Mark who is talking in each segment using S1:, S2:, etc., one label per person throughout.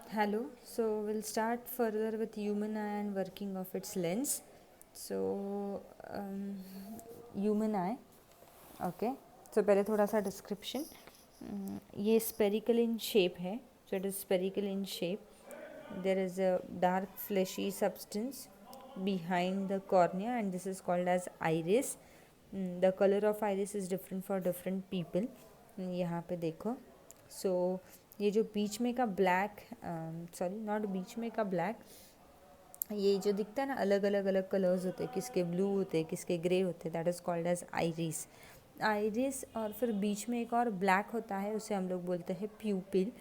S1: Hello, so we'll start further with human eye and working of its lens. So, human eye, okay. So पहले थोड़ा सा description. ये spherical in shape है. So it is spherical in shape. There is a dark fleshy substance behind the cornea and this is called as iris. The color of iris is different for different people. यहाँ पे देखो. So ये जो बीच में का black, sorry not बीच में का black, ये जो दिखता है ना, अलग अलग अलग कलर्स होते हैं, किसके ब्लू होते हैं, किसके ग्रे होते हैं, that is called as iris. Iris. और फिर बीच में एक और ब्लैक होता है, उसे हम लोग बोलते हैं प्यूपिल.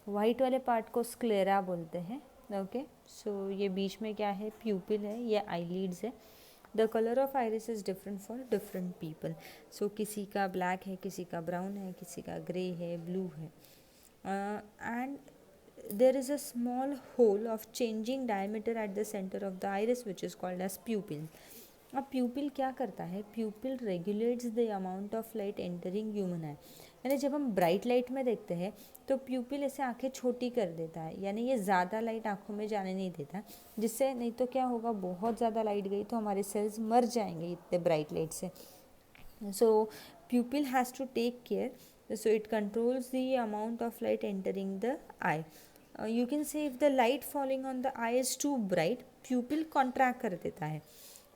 S1: वाइट वाले पार्ट को स्क्लेरा बोलते हैं. ओके, सो ये बीच में क्या है, प्यूपिल है, ये आईलिड्स है. The colour of iris is different for different people. So किसी का ब्लैक है, किसी का ब्राउन है, किसी का ग्रे है, ब्लू है. And there is a small hole of changing diameter at the center of the iris which is called as pupil. अब प्यूपिल क्या करता है, प्यूपिल regulates the amount of light entering human आई. यानी जब हम ब्राइट लाइट में देखते हैं तो प्यूपिल ऐसे आंखें छोटी कर देता है, यानी ये ज़्यादा लाइट आंखों में जाने नहीं देता, जिससे नहीं तो क्या होगा, बहुत ज़्यादा लाइट गई तो हमारे सेल्स मर जाएंगे इतने ब्राइट लाइट से. So pupil has to take care, so it controls the amount of light entering the eye. You can say if the light falling on the eye is too bright, pupil contract कर देता है,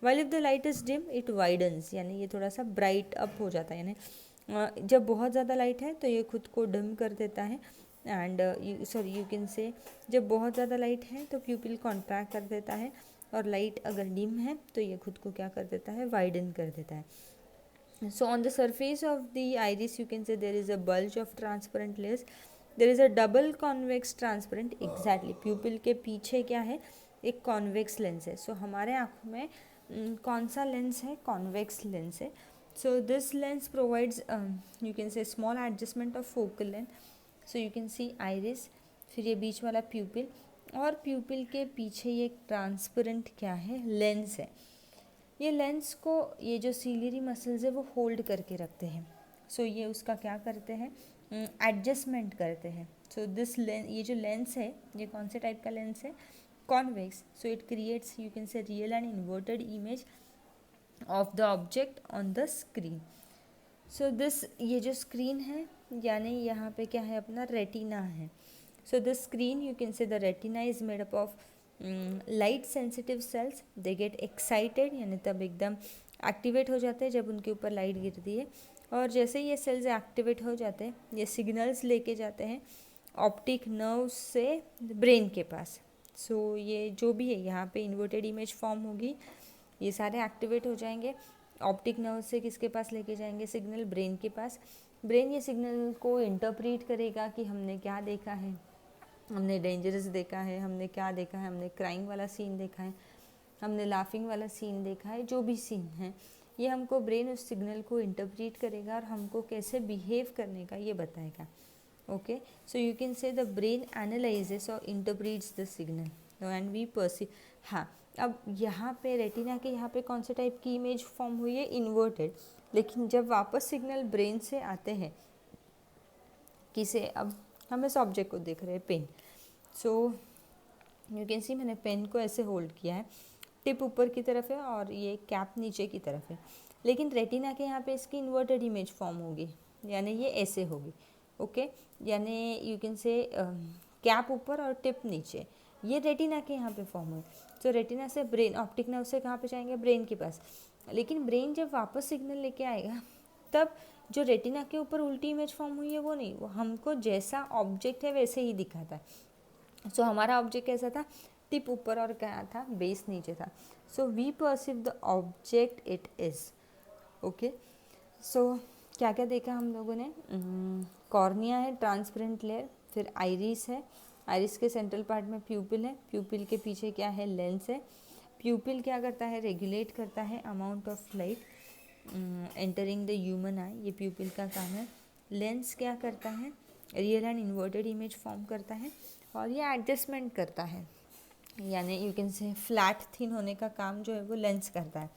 S1: while if the light is dim it widens, यानी ये थोड़ा सा bright up हो जाता है. यानी जब बहुत ज़्यादा लाइट है तो ये खुद को डिम कर देता है, एंड यू कैन से जब बहुत ज़्यादा लाइट है तो प्यूपिल कॉन्ट्रैक्ट कर देता है, और लाइट अगर डिम है तो ये खुद को क्या कर देता है, वाइडन कर देता है. So on the surface of the iris you can say there is a bulge of transparent layers. There is a double convex transparent. Exactly, pupil के पीछे क्या है, एक convex lens है. So हमारे आँखों में कौन सा लेंस है, convex lens है. So this lens provides you can say small adjustment of focal length. So you can see iris, फिर ये बीच वाला pupil, और pupil के पीछे ये एक transparent क्या है, लेंस है. ये लेंस को ये जो सीलियरी मसल्स है वो होल्ड करके रखते हैं. सो ये उसका क्या करते हैं, एडजस्टमेंट करते हैं. सो दिस लेंस, ये जो लेंस है ये कौन से टाइप का लेंस है, convex. So it creates you can से real and inverted image of the object on the screen. So this, ये जो स्क्रीन है यानी यहाँ पे क्या है, अपना रेटिना है. So the screen you can say the retina is made up of light sensitive sales. They get excited, यानी तब एकदम एक्टिवेट हो जाते हैं जब उनके ऊपर लाइट गिरती है, और जैसे ही ये सेल्स एक्टिवेट हो जाते हैं ये सिग्नल्स लेके जाते हैं ऑप्टिक नर्व से ब्रेन के पास. सो ये जो भी है यहाँ पे इन्वर्टेड इमेज फॉर्म होगी, ये सारे एक्टिवेट हो जाएंगे. ऑप्टिक नर्व से किसके पास लेके जाएंगे सिग्नल, ब्रेन के पास. ब्रेन ये सिग्नल को इंटरप्रेट करेगा कि हमने क्या देखा है, हमने डेंजरस देखा है, हमने क्या देखा है, हमने क्राइंग वाला सीन देखा है, हमने लाफिंग वाला सीन देखा है, जो भी सीन है ये हमको ब्रेन उस सिग्नल को इंटरप्रेट करेगा और हमको कैसे बिहेव करने का ये बताएगा. Okay, so you can say the brain analyses और interprets the signal and we perceive. हाँ, अब यहाँ पे रेटिना के यहाँ पे कौन से टाइप की इमेज फॉर्म हुई है, इन्वर्टेड. लेकिन जब वापस सिग्नल ब्रेन से आते हैं किसे, अब हम इस ऑब्जेक्ट को देख रहे हैं, pen. So you can see मैंने पेन को ऐसे होल्ड किया है, टिप ऊपर की तरफ है और ये कैप नीचे की तरफ है. लेकिन रेटिना के यहाँ पे इसकी इन्वर्टेड इमेज फॉर्म होगी, यानी ये ऐसे होगी. ओके, यानी यू कैन से कैप ऊपर और टिप नीचे, ये रेटिना के यहाँ पे फॉर्म हुई. तो रेटिना से ब्रेन, ऑप्टिक नर्व से कहाँ पे जाएंगे, ब्रेन के पास. लेकिन ब्रेन जब वापस सिग्नल लेके आएगा तब जो रेटिना के ऊपर उल्टी इमेज फॉर्म हुई है वो नहीं, वो हमको जैसा ऑब्जेक्ट है वैसे ही दिखाता है. सो हमारा ऑब्जेक्ट कैसा था, टिप ऊपर और क्या था, बेस नीचे था. So we perceive the object it is. Okay, so क्या क्या देखा हम लोगों ने, कॉर्निया है, ट्रांसपेरेंट लेयर, फिर आइरिस है, आइरिस के सेंट्रल पार्ट में प्यूपिल है, प्यूपिल के पीछे क्या है, लेंस है. प्यूपिल क्या करता है, रेगुलेट करता है amount of light entering the human आई, ये प्यूपिल का काम है. लेंस क्या करता है, real and inverted image form करता है, और ये एडजस्टमेंट करता है, यानी यू कैन से फ्लैट थिन होने का काम जो है वो लेंस करता है.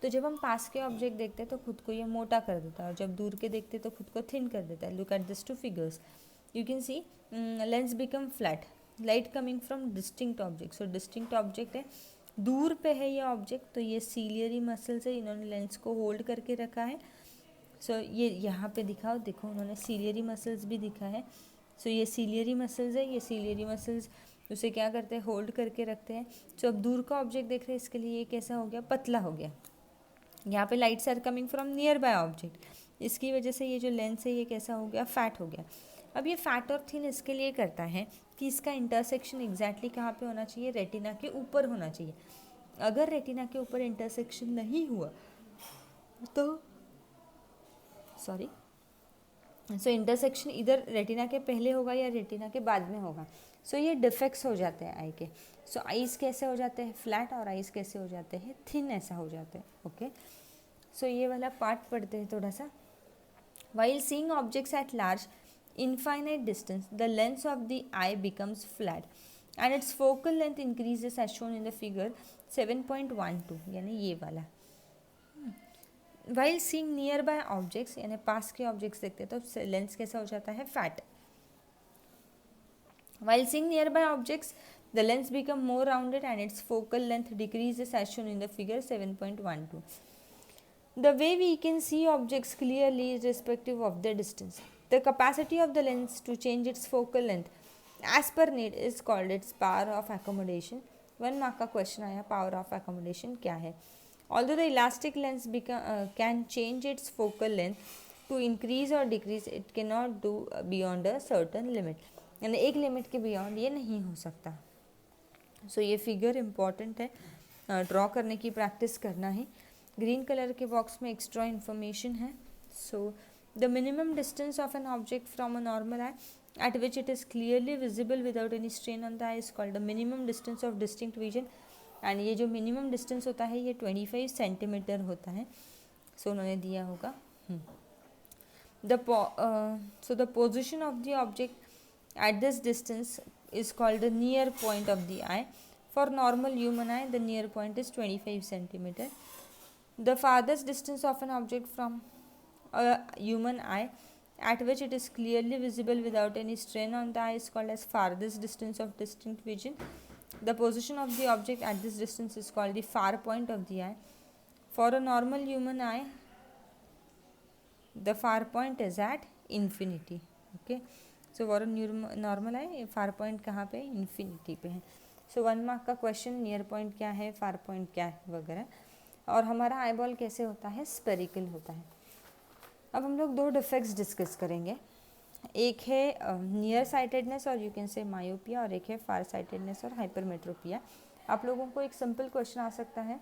S1: तो जब हम पास के ऑब्जेक्ट देखते हैं तो खुद को ये मोटा कर देता है, और जब दूर के देखते हैं तो खुद को थिन कर देता है. Look at this two figures, you can C lens become flat, light coming from distinct object. So distinct object है, दूर पे है ये ऑब्जेक्ट, तो ये सीलियरी मसल से इन्होंने लेंस को होल्ड करके रखा है. सो ये यहाँ पे दिखाओ, देखो उन्होंने सीलियरी मसल्स भी दिखा है. सो ये सीलियरी मसल्स है, ये सीलियरी मसल्स उसे क्या करते हैं, होल्ड करके रखते हैं. सो अब दूर का ऑब्जेक्ट देख रहे हैं, इसके लिए ये कैसा हो गया, पतला हो गया. यहाँ पे lights are coming from nearby object, इसकी वजह से ये जो लेंस है ये कैसा हो गया, फैट हो गया. अब ये फैट और थिन इसके लिए करता है कि इसका इंटरसेक्शन एग्जैक्टली कहाँ पे होना चाहिए, रेटिना के ऊपर होना चाहिए. अगर रेटिना के ऊपर इंटरसेक्शन नहीं हुआ तो सो इंटरसेक्शन इधर रेटिना के पहले होगा या रेटिना के बाद में होगा. सो ये डिफेक्ट्स हो जाते हैं आई के. सो आइज कैसे हो जाते हैं, फ्लैट, और आइज कैसे हो जाते हैं, थिन, ऐसा हो जाते हैं. ओके, सो ये वाला पार्ट पढ़ते हैं थोड़ा सा. While seeing objects at large, infinite distance, the lens of the eye becomes flat and its focal length increases as shown in the figure 7.12, यानी ये वाला. While seeing nearby objects, यानी पास के ऑब्जेक्ट्स देखते हैं तो लेंस कैसा हो जाता है, fat. While seeing nearby objects, the lens become more rounded and its focal length decreases as shown in the figure 7.12. The way we can see objects clearly is irrespective of their distance. The capacity of the lens to change its focal length as per need is called its power of accommodation. 1 mark का question आया, power of accommodation क्या है. Although the elastic lens can change its focal length to increase or decrease, it cannot do beyond a certain limit. यानी एक limit के beyond ये नहीं हो सकता. सो ये फिगर इम्पॉर्टेंट है, ड्रॉ करने की प्रैक्टिस करना है. ग्रीन कलर के बॉक्स में एक्स्ट्रा इन्फॉर्मेशन है. So the minimum distance of an object from a normal I at which it is clearly visible without any strain on the eye is called the minimum distance of distinct vision. And ये जो minimum distance होता है ये 25 centimetre होता है. सो उन्होंने दिया होगा. So the position of the object at this distance is called the near point of the eye. For normal human eye, the near point is 25 centimeter. The farthest distance of an object from a human eye at which it is clearly visible without any strain on the eye is called as farthest distance of distinct vision. The position of the object at this distance is called the far point of the eye. For a normal human eye, the far point is at infinity. Okay. So for normal है, far point कहाँ पे, infinity पे है. सो 1 mark का question, near point क्या है, far point क्या है वगैरह. और हमारा आई बॉल कैसे होता है, स्पेरिकल होता है. अब हम लोग 2 डिफेक्ट्स डिस्कस करेंगे. एक है नियर साइटेडनेस और यू कैन से मायोपिया, और एक है फार साइटेडनेस और हाइपरमेट्रोपिया. आप लोगों को एक सिंपल क्वेश्चन आ सकता है,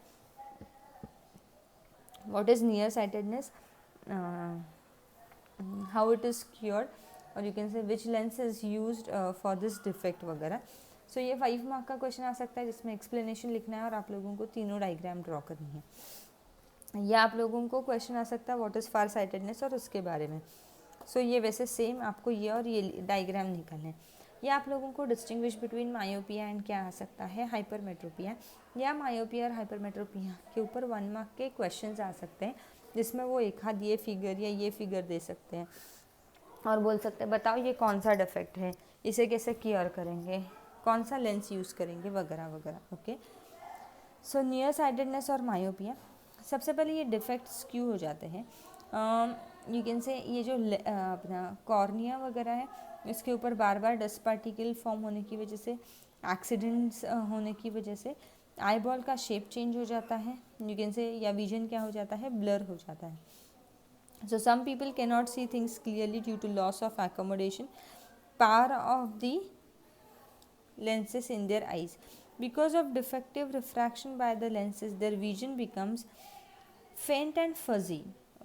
S1: what is near sightedness, how it is cured, और you can say which lens is used for this defect वगैरह. सो ये 5 मार्क का क्वेश्चन आ सकता है जिसमें एक्सप्लेनेशन लिखना है और आप लोगों को तीनों डायग्राम ड्रॉ करनी है. या आप लोगों को क्वेश्चन आ सकता है व्हाट इज़ फार साइटेडनेस और उसके बारे में. सो ये वैसे सेम आपको ये और ये डायग्राम निकालना है. या आप लोगों को डिस्टिंग्विश बिटवीन मायोपिया एंड क्या आ सकता है, हाइपरमेट्रोपिया. या मायोपिया और हाइपरमेट्रोपिया के ऊपर 1 मार्क के क्वेश्चन आ सकते हैं जिसमें वो एक हाथ ये फिगर या ये फिगर दे सकते हैं और बोल सकते हैं बताओ ये कौन सा डिफेक्ट है, इसे कैसे क्योर करेंगे, कौन सा लेंस यूज़ करेंगे वगैरह वगैरह. ओके, सो नियर साइटेडनेस और मायोपिया, सबसे पहले ये डिफेक्ट्स क्यों हो जाते हैं. यू कैन से ये जो अपना कॉर्निया वगैरह है इसके ऊपर बार बार डस्ट पार्टिकल फॉर्म होने की वजह से, एक्सीडेंट्स होने की वजह से आई बॉल का शेप चेंज हो जाता है. यू कैन से या विजन क्या हो जाता है, ब्लर हो जाता है. So some people cannot see things clearly due to loss of accommodation power of the lenses in their eyes. Because of defective refraction by the lenses, their vision becomes faint and fuzzy.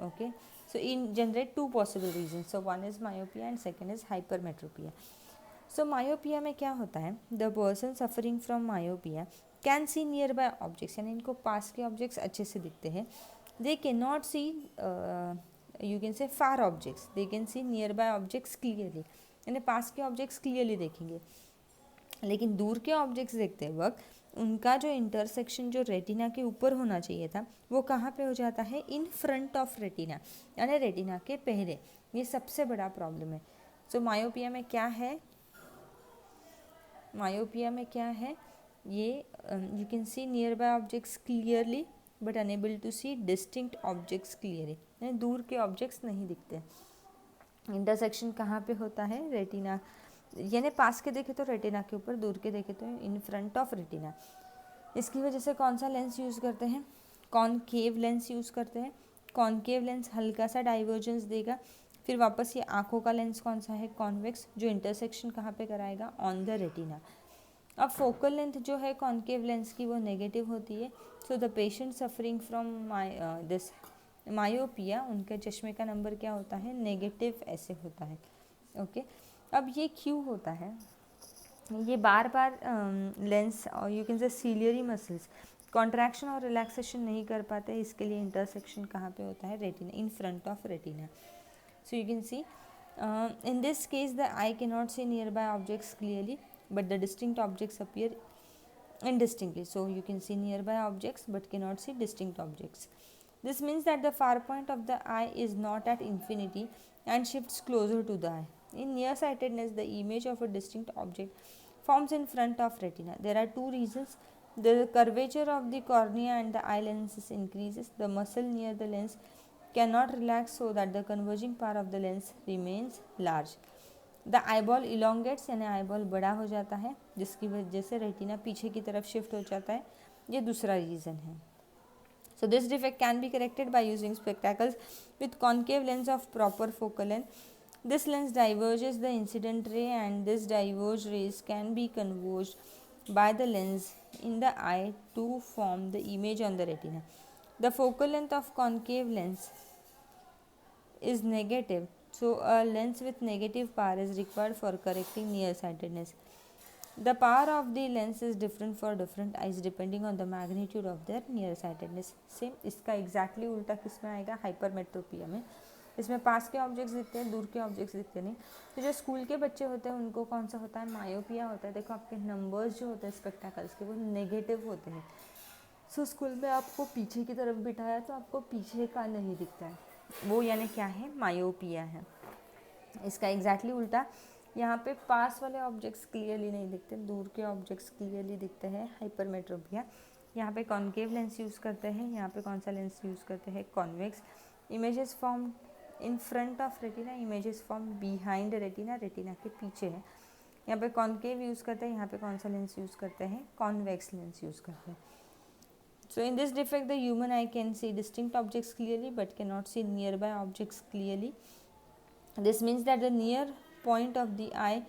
S1: Okay, so in generate 2 possible reasons. So one is myopia and second is hypermetropia. So myopia में क्या होता है, the person suffering from myopia can see nearby objects, यानी इनको पास के objects अच्छे से दिखते हैं. They cannot see you can से far objects, they can see nearby objects clearly, यानी पास के ऑब्जेक्ट्स क्लियरली देखेंगे. लेकिन दूर के ऑब्जेक्ट्स देखते वक्त उनका जो इंटरसेक्शन जो रेटिना के ऊपर होना चाहिए था वो कहाँ पे हो जाता है, इन फ्रंट ऑफ रेटिना, यानी रेटिना के पहले. ये सबसे बड़ा प्रॉब्लम है. सो मायोपिया में क्या है, मायोपिया में क्या है, ये you can see nearby objects clearly but unable to see distinct objects clearly, यानी दूर के ऑब्जेक्ट्स नहीं दिखते। इंटरसेक्शन कहाँ पे होता है, रेटिना, यानी पास के देखे तो रेटिना के ऊपर, दूर के देखे तो इन फ्रंट ऑफ रेटिना। इसकी वजह से कौन सा लेंस यूज़ करते हैं, कॉनकेव लेंस यूज़ करते हैं। कॉनकेव लेंस हल्का सा डाइवर्जेंस देगा, फिर वापस ये आँखों का लेंस कौन सा है, कॉन्वेक्स, जो इंटरसेक्शन कहाँ पे कराएगा, ऑन द रेटिना। अब फोकल लेंथ जो है कॉनकेव लेंस की वो नेगेटिव होती है। So the patient suffering from this myopia, उनके चश्मे का नंबर क्या होता है, नेगेटिव ऐसे होता है। ओके अब ये क्यों होता है, ये बार बार लेंस और यू कैन से सीलियरी मसल्स कॉन्ट्रैक्शन और रिलैक्सेशन नहीं कर पाते, इसके लिए इंटरसेक्शन कहाँ पे होता है, retina, in front of retina. So you can C in this case the eye cannot see nearby objects clearly but the distinct objects appear indistinctly. So you can see nearby objects but cannot see distinct objects. This means that the far point of the eye is not at infinity and shifts closer to the eye. In nearsightedness, the image of a distinct object forms in front of retina. There are two reasons. The curvature of the cornea and the eye lenses increases. The muscle near the lens cannot relax so that the converging part of the lens remains large. The eyeball elongates, यानी eyeball बड़ा हो जाता है जिसकी वजह से retina पीछे की तरफ शिफ्ट हो जाता है, ये दूसरा रीज़न है। So this defect can be corrected by using spectacles with concave lens of proper focal length. This lens diverges the incident ray and this diverged rays can be converged by the lens in the eye to form the image on the retina. The focal length of concave lens is negative, so a lens with negative power is required for correcting nearsightedness. The power of the lens is different for different eyes depending on the magnitude of their nearsightedness. Same इसका exactly उल्टा किस में आएगा, hypermetropia में। इसमें पास के objects दिखते हैं, दूर के ऑब्जेक्ट्स दिखते नहीं। तो जो स्कूल के बच्चे होते हैं उनको कौन सा होता है, मायोपिया होता है। देखो आपके नंबर्स जो होते हैं स्पेक्टाकल्स के वो नेगेटिव होते हैं। सो स्कूल में आपको पीछे की तरफ बिठाया तो आपको पीछे का नहीं दिखता है, वो यानी क्या है, मायोपिया है। इसका एग्जैक्टली उल्टा, यहाँ पे पास वाले ऑब्जेक्ट्स क्लियरली नहीं दिखते, दूर के ऑब्जेक्ट्स क्लियरली दिखते हैं, हाइपरमेट्रोपिया। यहाँ पे कॉन्केव लेंस यूज़ करते हैं, यहाँ पे कौन सा लेंस यूज़ करते हैं, convex. Images form in front of retina, images form behind retina, retina के पीछे है। यहाँ पे कॉन्केव यूज़ करते हैं, यहाँ पे कौन सा लेंस यूज़ करते हैं, कॉन्वेक्स लेंस यूज़ करते हैं। So in this defect the human eye can see distinct objects clearly but cannot see nearby objects clearly. This means that the near point of the eye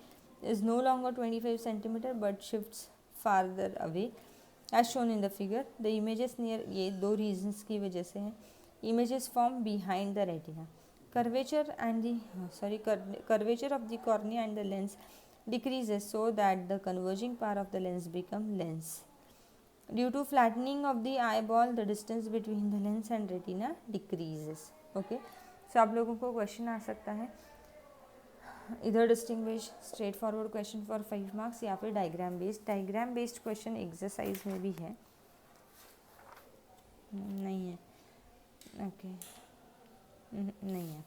S1: is no longer 25 centimeter but shifts farther away as shown in the figure. The images near, ये दो reasons की वजह से हैं, images form behind the retina. Curvature and the curvature of the cornea and the lens decreases so that the converging part of the lens become lens. Due to flattening of the eyeball, the distance between the lens and retina decreases. Okay, so आप लोगों को question आ सकता है इधर distinguish straight forward question for 5 marks या फिर diagram based question exercise में भी है, नहीं है, ओके नहीं है।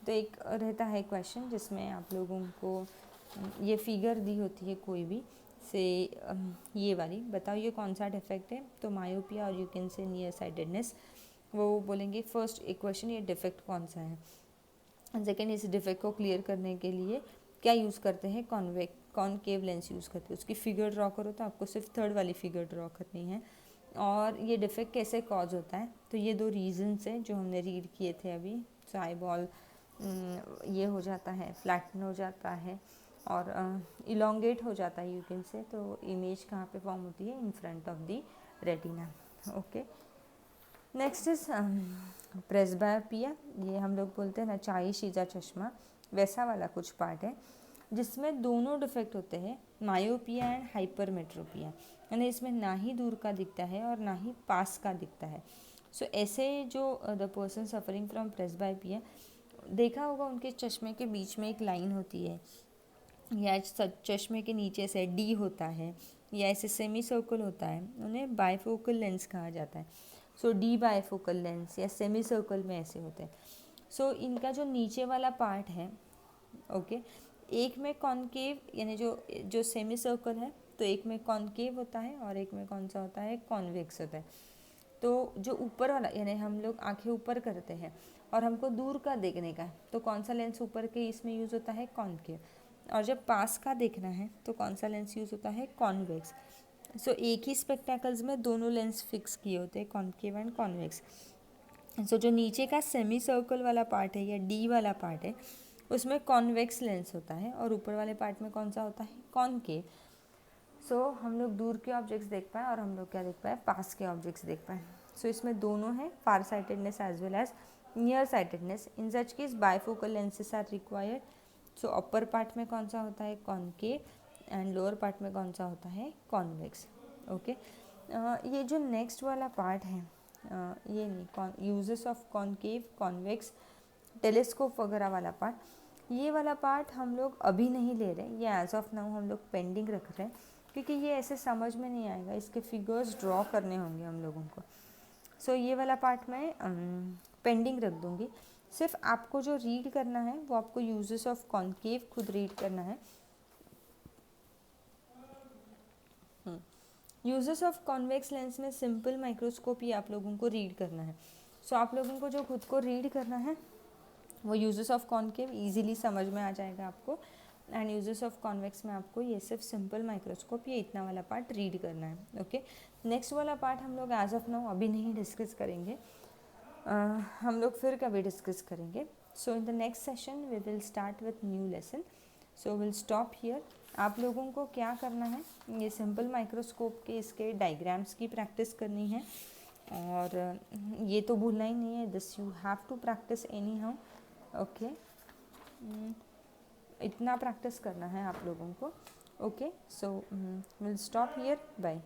S1: तो एक रहता है क्वेश्चन जिसमें आप लोगों को ये फिगर दी होती है कोई भी से, ये वाली बताओ ये कौन सा डिफेक्ट है, तो मायोपिया और यू कैन से नियर साइटेडनेस, वो बोलेंगे फर्स्ट एक क्वेश्चन ये डिफेक्ट कौन सा है, सेकेंड इस डिफेक्ट को क्लियर करने के लिए क्या यूज़ करते हैं, कॉनकेव लेंस यूज़ करते हैं। उसकी फिगर ड्रॉ करो तो आपको सिर्फ थर्ड वाली फिगर ड्रॉ करनी है, और ये डिफेक्ट कैसे कॉज होता है, तो ये दो रीजंस हैं जो हमने रीड किए थे अभी। सो आई बॉल ये हो जाता है, फ्लैटन हो जाता है और इलोंगेट हो जाता है यू कैन से, तो इमेज कहाँ पे फॉर्म होती है, in front of the retina. Okay, next is presbyopia, ये हम लोग बोलते हैं ना चाई शीजा चश्मा, वैसा वाला कुछ पार्ट है जिसमें दोनों डिफेक्ट होते हैं, मायोपिया एंड हाइपरमेट्रोपिया, यानी इसमें ना ही दूर का दिखता है और ना ही पास का दिखता है। सो ऐसे जो the person suffering from presbyopia, देखा होगा उनके चश्मे के बीच में एक लाइन होती है, या चश्मे के नीचे से डी होता है, या ऐसे सेमी सर्कल होता है, उन्हें बाइफोकल लेंस कहा जाता है। सो डी बाइफोकल लेंस या सेमी सर्कल में ऐसे होते हैं। सो इनका जो नीचे वाला पार्ट है, ओके, एक में कॉनकेव यानी जो जो सेमी सर्कल है, तो एक में कॉनकेव होता है और एक में कौन सा होता है, कॉन्वेक्स होता है। तो जो ऊपर वाला यानी हम लोग आंखें ऊपर करते हैं और हमको दूर का देखने का है, तो कौन सा लेंस ऊपर के इसमें यूज़ होता है, कॉनकेव। और जब पास का देखना है तो कौन सा लेंस यूज़ होता है, कॉन्वेक्स। सो एक ही स्पेक्टेकल्स में दोनों लेंस फिक्स किए होते हैं, कॉनकेव एंड कॉन्वेक्स। सो जो नीचे का सेमी सर्कल वाला पार्ट है या डी वाला पार्ट है, उसमें कॉन्वेक्स लेंस होता है और ऊपर वाले पार्ट में कौन सा होता है, कॉनकेव। सो हम लोग दूर के ऑब्जेक्ट्स देख पाए और हम लोग क्या देख पाए, पास के ऑब्जेक्ट्स देख पाए। सो इसमें दोनों है, farsightedness as well as nearsightedness. In such case bifocal lenses are required. So upper part में कौन सा होता है, कॉनकेव, एंड लोअर पार्ट में कौन सा होता है, कॉन्वेक्स। ओके, ये जो नेक्स्ट वाला पार्ट है, ये नहीं, uses of concave, convex, telescope वगैरह वाला पार्ट, ये वाला पार्ट हम लोग अभी नहीं ले रहे, ये एज ऑफ नाउ हम लोग पेंडिंग रख रहे हैं, क्योंकि ये ऐसे समझ में नहीं आएगा, इसके फिगर्स ड्रॉ करने होंगे हम लोगों को। सो ये वाला पार्ट मैं पेंडिंग रख दूँगी। सिर्फ आपको जो रीड करना है वो आपको यूजेस ऑफ कॉनकेव खुद रीड करना है। यूजेस ऑफ कॉन्वेक्स लेंस में सिंपल माइक्रोस्कोप ही आप लोगों को रीड करना है। सो आप लोगों को जो खुद को रीड करना है वो यूजेस ऑफ कॉनकेव ईजिली समझ में आ जाएगा आपको, एंड यूजेस ऑफ कॉन्वेक्स में आपको ये सिर्फ सिंपल माइक्रोस्कोप ये इतना वाला पार्ट रीड करना है। ओके, नेक्स्ट वाला पार्ट हम लोग एज ऑफ नाउ अभी नहीं डिस्कस करेंगे, हम लोग फिर कभी डिस्कस करेंगे। So in the next session we will start with new lesson. So will stop here. आप लोगों को क्या करना है, ये सिंपल माइक्रोस्कोप के इसके डायग्राम्स की प्रैक्टिस करनी है, और ये तो भूलना ही नहीं है, this you have to practice anyhow. Okay, इतना प्रैक्टिस करना है आप लोगों को। Okay, so will stop here, bye.